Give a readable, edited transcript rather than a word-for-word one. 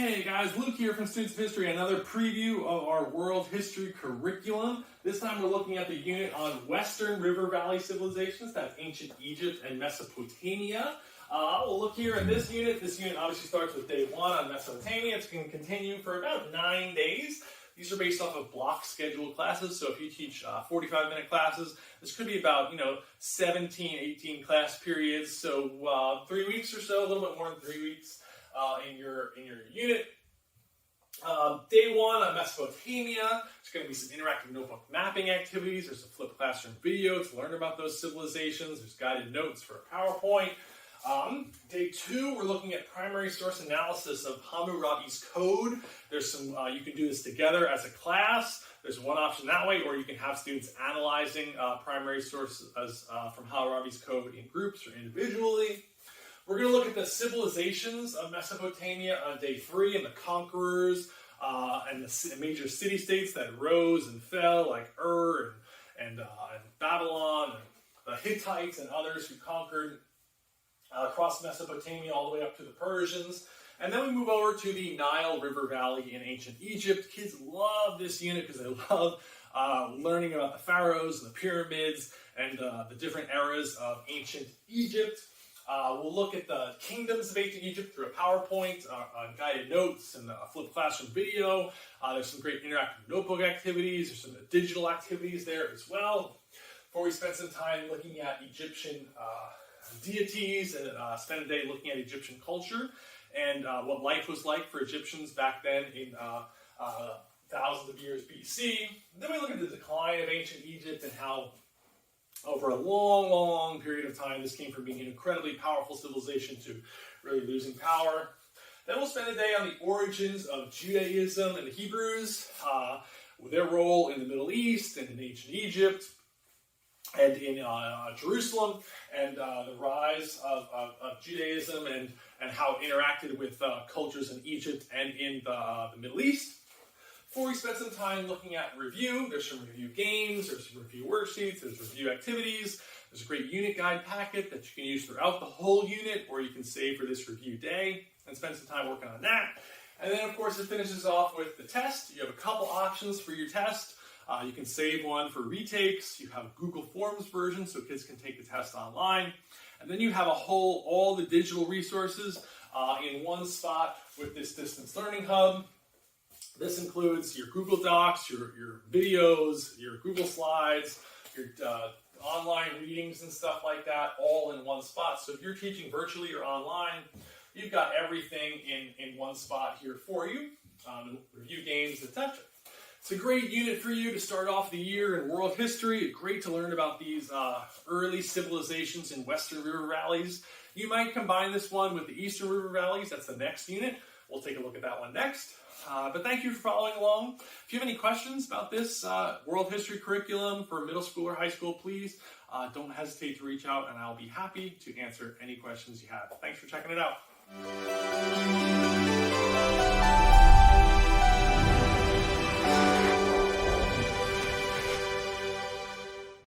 Hey guys, Luke here from Students of History, another preview of our world history curriculum. This time we're looking at the unit on Western River Valley civilizations, that's ancient Egypt and Mesopotamia. We'll look here at this unit. This unit obviously starts with day 1 on Mesopotamia. It's going to continue for about 9 days. These are based off of block scheduled classes, so if you teach 45-minute classes, this could be about, 17, 18 class periods, so 3 weeks or so, a little bit more than 3 weeks in your unit. Day 1 on Mesopotamia, there's going to be some interactive notebook mapping activities. There's a flipped classroom video to learn about those civilizations. There's guided notes for a PowerPoint. Day 2, we're looking at primary source analysis of Hammurabi's code. There's some, you can do this together as a class. There's one option that way, or you can have students analyzing primary sources from Hammurabi's code in groups or individually. We're going to look at the civilizations of Mesopotamia on day 3 and the conquerors and the major city-states that rose and fell, like Ur and Babylon, and the Hittites and others who conquered across Mesopotamia all the way up to the Persians. And then we move over to the Nile River Valley in ancient Egypt. Kids love this unit because they love learning about the pharaohs and the pyramids and the different eras of ancient Egypt. We'll look at the kingdoms of ancient Egypt through a PowerPoint, guided notes, and a flipped classroom video. There's some great interactive notebook activities. There's some digital activities there as well. Before we spend some time looking at Egyptian deities and spend a day looking at Egyptian culture and what life was like for Egyptians back then in thousands of years BC. And then we look at the decline of ancient Egypt and how over a long period of time this came from being an incredibly powerful civilization to really losing power. Then we'll spend a day on the origins of Judaism and the Hebrews, their role in the Middle East and in ancient Egypt, and in Jerusalem, and the rise of Judaism and how it interacted with cultures in Egypt and in the Middle East. Before we spend some time looking at review, there's some review games, there's some review worksheets, there's review activities, there's a great unit guide packet that you can use throughout the whole unit, or you can save for this review day and spend some time working on that. And then, of course, it finishes off with the test. You have a couple options for your test. You can save one for retakes. You have a Google Forms version so kids can take the test online. And then you have all the digital resources in one spot with this distance learning hub. This includes your Google Docs, your videos, your Google Slides, your online readings and stuff like that, all in one spot. So if you're teaching virtually or online, you've got everything in one spot here for you, review games, etc. It's a great unit for you to start off the year in world history. Great to learn about these early civilizations in Western River Valleys. You might combine this one with the Eastern River Valleys. That's the next unit. We'll take a look at that one next. But thank you for following along. If you have any questions about this world history curriculum for middle school or high school, please don't hesitate to reach out, and I'll be happy to answer any questions you have. Thanks for checking it out.